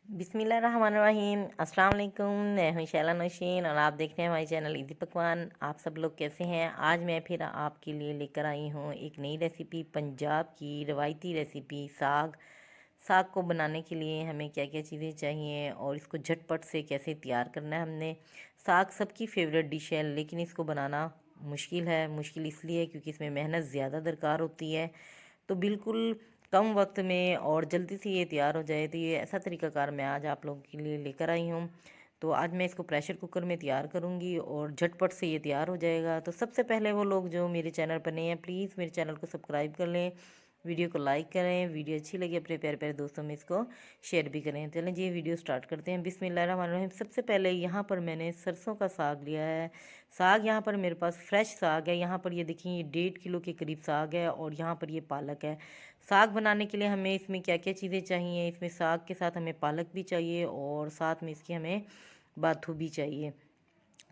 बिस्मिल्लाहिर्रहमानिर्रहीम। अस्सलाम वालेकुम। मैं हूं शैला नौशीन और आप देख रहे हैं हमारे चैनल इजी पकवान। आप सब लोग कैसे हैं? आज मैं फिर आपके लिए लेकर आई हूं एक नई रेसिपी, पंजाब की रवायती रेसिपी साग। साग को बनाने के लिए हमें क्या क्या चीज़ें चाहिए और इसको झटपट से कैसे तैयार करना है हमने। साग सबकी फेवरेट डिश है, लेकिन इसको बनाना मुश्किल है। मुश्किल इसलिए क्योंकि इसमें मेहनत ज़्यादा दरकार होती है। तो बिल्कुल कम वक्त में और जल्दी से ये तैयार हो जाए, तो ये ऐसा तरीक़ाकार मैं आज आप लोगों के लिए लेकर आई हूँ। तो आज मैं इसको प्रेशर कुकर में तैयार करूँगी और झटपट से ये तैयार हो जाएगा। तो सबसे पहले वो लोग जो मेरे चैनल पर नए हैं, प्लीज़ मेरे चैनल को सब्सक्राइब कर लें, वीडियो को लाइक करें, वीडियो अच्छी लगी अपने प्यारे प्यारे दोस्तों में इसको शेयर भी करें। चलें जी, ये वीडियो स्टार्ट करते हैं। बिस्मिल्लाहिर्रहमानिर्रहीम। सबसे पहले यहाँ पर मैंने सरसों का साग लिया है। साग यहाँ पर मेरे पास फ्रेश साग है। यहाँ पर ये देखिए, ये 1.5 किलो के करीब साग है और यहाँ पर ये पालक है। साग बनाने के लिए हमें इसमें क्या क्या चीज़ें चाहिए, इसमें साग के साथ हमें पालक भी चाहिए और साथ में इसकी हमें बाथू भी चाहिए।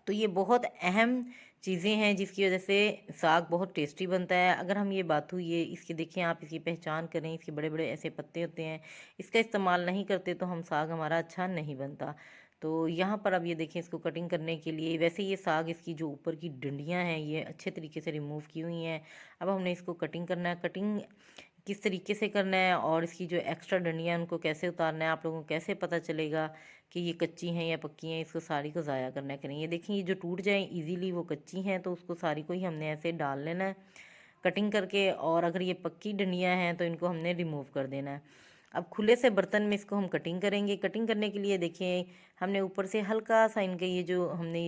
तो ये बहुत अहम चीज़ें हैं जिसकी वजह से साग बहुत टेस्टी बनता है। अगर हम ये बाथू, ये इसकी देखें, आप इसकी पहचान करें, इसके बड़े बड़े ऐसे पत्ते होते हैं, इसका इस्तेमाल नहीं करते तो हम साग हमारा अच्छा नहीं बनता। तो यहाँ पर अब ये देखें, इसको कटिंग करने के लिए, वैसे ये साग इसकी जो ऊपर की डंडियाँ हैं ये अच्छे तरीके से रिमूव की हुई हैं। अब हमने इसको कटिंग करना है। कटिंग किस तरीके से करना है और इसकी जो एक्स्ट्रा डंडियाँ उनको कैसे उतारना है, आप लोगों को कैसे पता चलेगा कि ये कच्ची हैं या पक्की हैं, इसको सारी को ज़ाया करना करें। ये देखिए, ये जो टूट जाए इजीली वो कच्ची हैं, तो उसको सारी को ही हमने ऐसे डाल लेना है कटिंग करके। और अगर ये पक्की डंडियाँ हैं तो इनको हमने रिमूव कर देना है। अब खुले से बर्तन में इसको हम कटिंग करेंगे। कटिंग करने के लिए देखिए, हमने ऊपर से हल्का सा इनके ये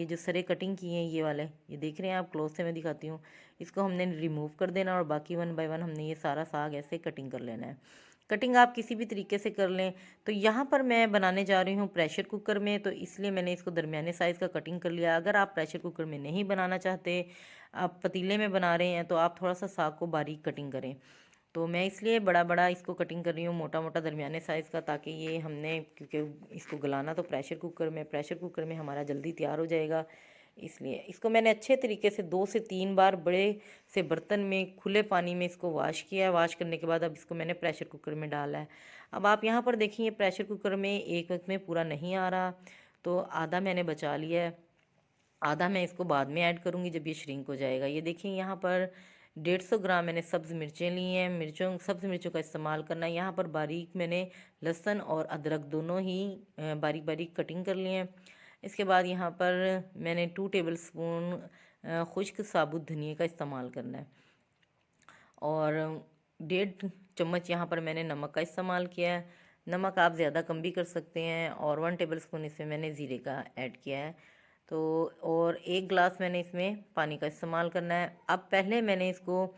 जो सरे कटिंग किए हैं, ये वाले, ये देख रहे हैं आप, क्लोज से मैं दिखाती हूँ। इसको हमने रिमूव कर देना और बाकी 1 बाय 1 हमने ये सारा साग ऐसे कटिंग कर लेना है। कटिंग आप किसी भी तरीके से कर लें। तो यहाँ पर मैं बनाने जा रही हूँ प्रेशर कुकर में, तो इसलिए मैंने इसको दरमियाने साइज़ का कटिंग कर लिया। अगर आप प्रेशर कुकर में नहीं बनाना चाहते, आप पतीले में बना रहे हैं, तो आप थोड़ा सा साग को बारीक कटिंग करें। तो मैं इसलिए बड़ा बड़ा इसको कटिंग कर रही हूँ, मोटा मोटा दरमियाने साइज़ का, ताकि ये हमने, क्योंकि इसको गलाना तो प्रेशर कुकर में हमारा जल्दी तैयार हो जाएगा। इसलिए इसको मैंने अच्छे तरीके से 2 से 3 बार बड़े से बर्तन में खुले पानी में इसको वॉश किया है। वॉश करने के बाद अब इसको मैंने प्रेशर कुकर में डाला है। अब आप यहाँ पर देखिए, प्रेशर कुकर में एक वक्त में पूरा नहीं आ रहा, तो आधा मैंने बचा लिया है। आधा मैं इसको बाद में ऐड करूँगी जब ये श्रिंक हो जाएगा। ये देखिए, यहाँ पर 150 ग्राम मैंने सब्ज़ मिर्चें ली हैं। सब्ज़ मिर्चों का इस्तेमाल करना है। यहाँ पर बारीक मैंने लहसुन और अदरक दोनों ही बारीक बारीक कटिंग कर लिए हैं। इसके बाद यहाँ पर मैंने 2 टेबल स्पून खुश्क साबुत धनिए का इस्तेमाल करना है और 1.5 चम्मच यहाँ पर मैंने नमक का इस्तेमाल किया है। नमक आप ज़्यादा कम भी कर सकते हैं। और 1 टेबल स्पून इसमें मैंने ज़ीरे का ऐड किया है। तो और 1 गिलास मैंने इसमें पानी का इस्तेमाल करना है। अब पहले मैंने इसको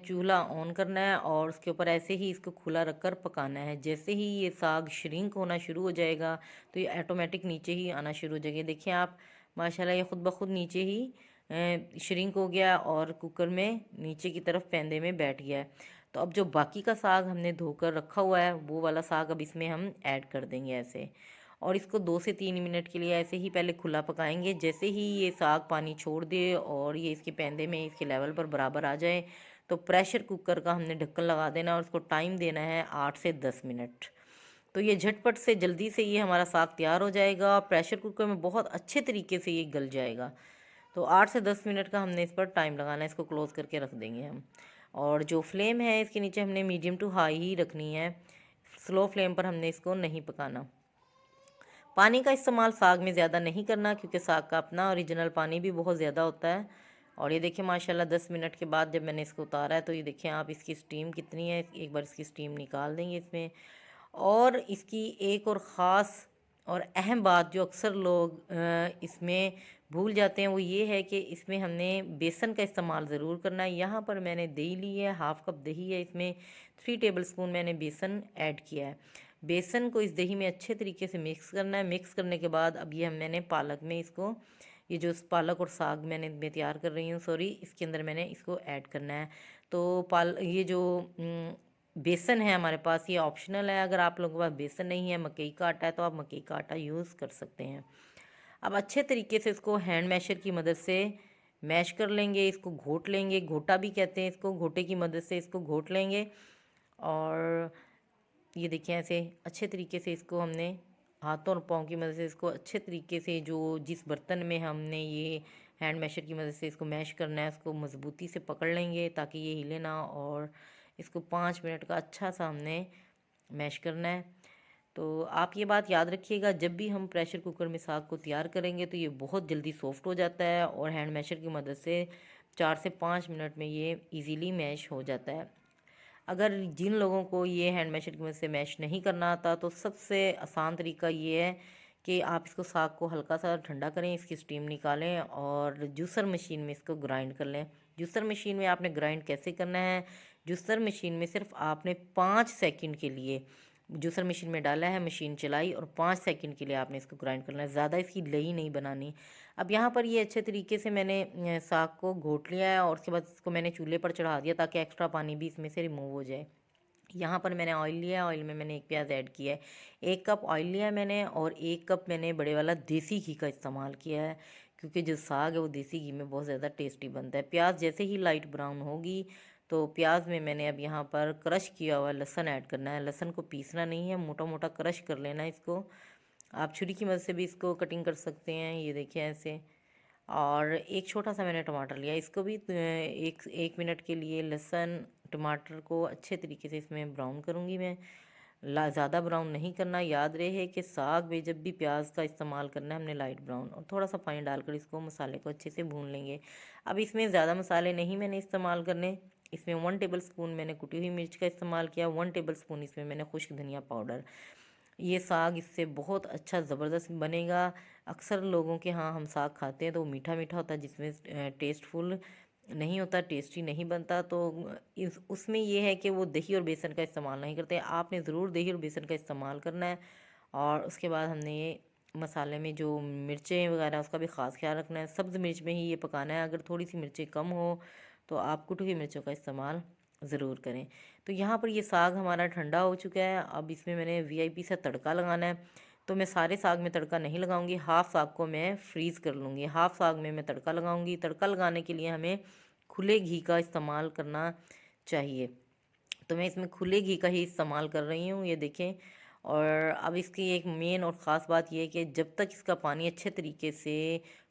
चूल्हा ऑन करना है और उसके ऊपर ऐसे ही इसको खुला रखकर पकाना है। जैसे ही ये साग श्रिंक होना शुरू हो जाएगा, तो ये ऑटोमेटिक नीचे ही आना शुरू हो जाएगा। देखिए आप, माशाल्लाह, ये खुद ब खुद नीचे ही श्रिंक हो गया और कुकर में नीचे की तरफ पैंदे में बैठ गया है। तो अब जो बाकी का साग हमने धोकर रखा हुआ है, वो वाला साग अब इसमें हम ऐड कर देंगे ऐसे। और इसको 2 से 3 मिनट के लिए ऐसे ही पहले खुला पकाएंगे। जैसे ही ये साग पानी छोड़ दे और ये इसके पैंदे में इसके लेवल पर बराबर आ जाए, तो प्रेशर कुकर का हमने ढक्कन लगा देना और उसको टाइम देना है 8 से 10 मिनट। तो ये झटपट से जल्दी से ये हमारा साग तैयार हो जाएगा। प्रेशर कुकर में बहुत अच्छे तरीके से ये गल जाएगा। तो 8 से 10 मिनट का हमने इस पर टाइम लगाना है। इसको क्लोज़ करके रख देंगे हम। और जो फ्लेम है इसके नीचे हमने मीडियम टू हाई ही रखनी है। स्लो फ्लेम पर हमने इसको नहीं पकाना। पानी का इस्तेमाल साग में ज़्यादा नहीं करना, क्योंकि साग का अपना ओरिजिनल पानी भी बहुत ज़्यादा होता है। और ये देखिए, माशाल्लाह 10 मिनट के बाद जब मैंने इसको उतारा है, तो ये देखिए आप, इसकी स्टीम कितनी है। एक बार इसकी स्टीम निकाल देंगे इसमें। और इसकी एक और ख़ास और अहम बात जो अक्सर लोग इसमें भूल जाते हैं, वो ये है कि इसमें हमने बेसन का इस्तेमाल ज़रूर करना है। यहाँ पर मैंने दही ली है, हाफ़ कप दही है, इसमें 3 टेबल स्पून मैंने बेसन ऐड किया है। बेसन को इस दही में अच्छे तरीके से मिक्स करना है। मिक्स करने के बाद अब ये मैंने पालक में इसको, ये जो पालक और साग मैं तैयार कर रही हूँ, सॉरी, इसके अंदर मैंने इसको ऐड करना है। तो ये जो बेसन है हमारे पास, ये ऑप्शनल है। अगर आप लोगों के पास बेसन नहीं है, मकई का आटा है, तो आप मकई का आटा यूज़ कर सकते हैं। अब अच्छे तरीके से इसको हैंड मैशर की मदद से मैश कर लेंगे। इसको घोट लेंगे, घोटा भी कहते हैं इसको, घोटे की मदद से इसको घोट लेंगे। और ये देखिए ऐसे अच्छे तरीके से इसको हमने हाथों और पाँव की मदद से इसको अच्छे तरीके से जो जिस बर्तन में हमने ये हैंड मैशर की मदद से इसको मैश करना है उसको मज़बूती से पकड़ लेंगे ताकि ये हिले ना। और इसको 5 मिनट का अच्छा सा हमने मैश करना है। तो आप ये बात याद रखिएगा, जब भी हम प्रेशर कुकर में साग को तैयार करेंगे तो ये बहुत जल्दी सॉफ्ट हो जाता है और हैंड मैशर की मदद से 4 से 5 मिनट में ये इजीली मैश हो जाता है। अगर जिन लोगों को ये हैंड मैशर की मदद से मैश नहीं करना आता तो सबसे आसान तरीका ये है कि आप इसको साग को हल्का सा ठंडा करें, इसकी स्टीम निकालें और जूसर मशीन में इसको ग्राइंड कर लें। जूसर मशीन में आपने ग्राइंड कैसे करना है, जूसर मशीन में सिर्फ आपने 5 सेकंड के लिए जूसर मशीन में डाला है, मशीन चलाई और 5 सेकंड के लिए आपने इसको ग्राइंड करना है, ज़्यादा इसकी लई नहीं बनानी। अब यहाँ पर ये अच्छे तरीके से मैंने साग को घोट लिया है और उसके बाद इसको मैंने चूल्हे पर चढ़ा दिया ताकि एक्स्ट्रा पानी भी इसमें से रिमूव हो जाए। यहाँ पर मैंने ऑयल लिया है, ऑयल में मैंने एक प्याज ऐड किया है। 1 कप ऑयल लिया है मैंने और 1 कप मैंने बड़े वाला देसी घी का इस्तेमाल किया है, क्योंकि जो साग है वो देसी घी में बहुत ज़्यादा टेस्टी बनता है। प्याज जैसे ही लाइट ब्राउन होगी तो प्याज में मैंने अब यहाँ पर क्रश किया हुआ लहसुन ऐड करना है। लहसुन को पीसना नहीं है, मोटा मोटा क्रश कर लेना है इसको। आप छुरी की मदद से भी इसको कटिंग कर सकते हैं, ये देखिए ऐसे। और एक छोटा सा मैंने टमाटर लिया, इसको भी एक एक मिनट के लिए लहसुन टमाटर को अच्छे तरीके से इसमें ब्राउन करूँगी मैं। ज़्यादा ब्राउन नहीं करना, याद रहे कि साग में जब भी प्याज का इस्तेमाल करना है हमने लाइट ब्राउन, और थोड़ा सा पानी डालकर इसको मसाले को अच्छे से भून लेंगे। अब इसमें ज़्यादा मसाले नहीं मैंने इस्तेमाल करने। इसमें 1 टेबल स्पून मैंने कुटी हुई मिर्च का इस्तेमाल किया, 1 टेबल स्पून इसमें मैंने खुश्क धनिया पाउडर। ये साग इससे बहुत अच्छा ज़बरदस्त बनेगा। अक्सर लोगों के यहाँ हम साग खाते हैं तो वो मीठा मीठा होता है, जिसमें टेस्टफुल नहीं होता, टेस्टी नहीं बनता। तो इस उसमें ये है कि वो दही और बेसन का इस्तेमाल नहीं करते। आपने ज़रूर दही और बेसन का इस्तेमाल करना है। और उसके बाद हमने ये मसाले में जो मिर्चें वगैरह उसका भी ख़ास ख्याल रखना है। सब्ज़ मिर्च में ही ये पकाना है, अगर थोड़ी सी मिर्चें कम हो तो आप कुटी हुई मिर्चों का इस्तेमाल ज़रूर करें। तो यहाँ पर ये साग हमारा ठंडा हो चुका है। अब इसमें मैंने वीआईपी सा तड़का लगाना है। तो मैं सारे साग में तड़का नहीं लगाऊंगी, हाफ़ साग को मैं फ्रीज़ कर लूँगी, हाफ़ साग में मैं तड़का लगाऊंगी। तड़का लगाने के लिए हमें खुले घी का इस्तेमाल करना चाहिए, तो मैं इसमें खुले घी का ही इस्तेमाल कर रही हूँ, ये देखें। और अब इसकी एक मेन और ख़ास बात यह है कि जब तक इसका पानी अच्छे तरीके से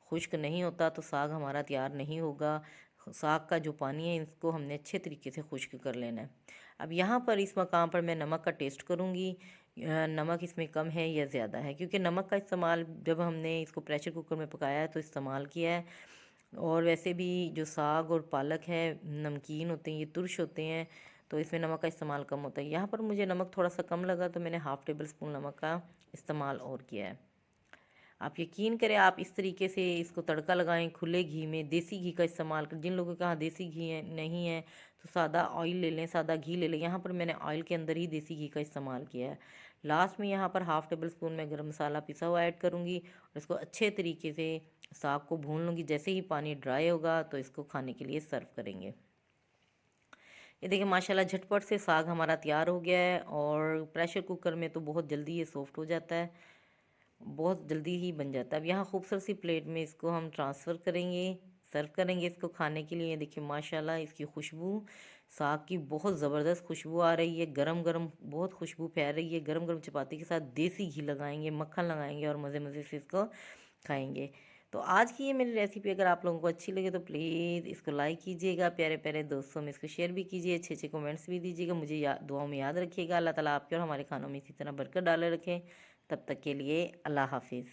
खुश्क नहीं होता तो साग हमारा तैयार नहीं होगा। साग का जो पानी है इसको हमने अच्छे तरीके से खुश्क कर लेना है। अब यहाँ पर इस मकाम पर मैं नमक का टेस्ट करूँगी, नमक इसमें कम है या ज़्यादा है, क्योंकि नमक का इस्तेमाल जब हमने इसको प्रेशर कुकर में पकाया है तो इस्तेमाल किया है। और वैसे भी जो साग और पालक है नमकीन होते हैं, ये तुर्श होते हैं, तो इसमें नमक का इस्तेमाल कम होता है। यहाँ पर मुझे नमक थोड़ा सा कम लगा तो मैंने हाफ़ टेबल स्पून नमक का इस्तेमाल और किया है। आप यकीन करें, आप इस तरीके से इसको तड़का लगाएं खुले घी में, देसी घी का इस्तेमाल कर। जिन लोगों के यहाँ देसी घी है नहीं है तो सादा ऑयल ले लें, सादा घी ले लें। यहाँ पर मैंने ऑयल के अंदर ही देसी घी का इस्तेमाल किया है। लास्ट में यहाँ पर हाफ़ टेबल स्पून मैं गरम मसाला पिसा हुआ ऐड करूँगी और इसको अच्छे तरीके से साग को भून लूँगी। जैसे ही पानी ड्राई होगा तो इसको खाने के लिए सर्व करेंगे। ये देखिए माशाल्लाह झटपट से साग हमारा तैयार हो गया है और प्रेशर कुकर में तो बहुत जल्दी ये सॉफ्ट हो जाता है, बहुत जल्दी ही बन जाता है। अब यहाँ खूबसूरत सी प्लेट में इसको हम ट्रांसफ़र करेंगे, सर्व करेंगे इसको खाने के लिए। देखिए माशाल्लाह इसकी खुशबू, साग की बहुत ज़बरदस्त खुशबू आ रही है, गरम गरम बहुत खुशबू फैल रही है। गरम गरम चपाती के साथ देसी घी लगाएंगे, मक्खन लगाएंगे और मज़े मज़े से इसको खाएंगे। तो आज की ये मेरी रेसिपी अगर आप लोगों को अच्छी लगे तो प्लीज़ इसको लाइक कीजिएगा, प्यारे प्यारे दोस्तों में इसको शेयर भी कीजिए, अच्छे अच्छे कमेंट्स भी दीजिएगा। मुझे दुआओं में याद रखिएगा। अल्लाह ताला आपके और हमारे खानों में इसी तरह बरकत डाले रखें। तब तक के लिए अल्लाह हाफिज़।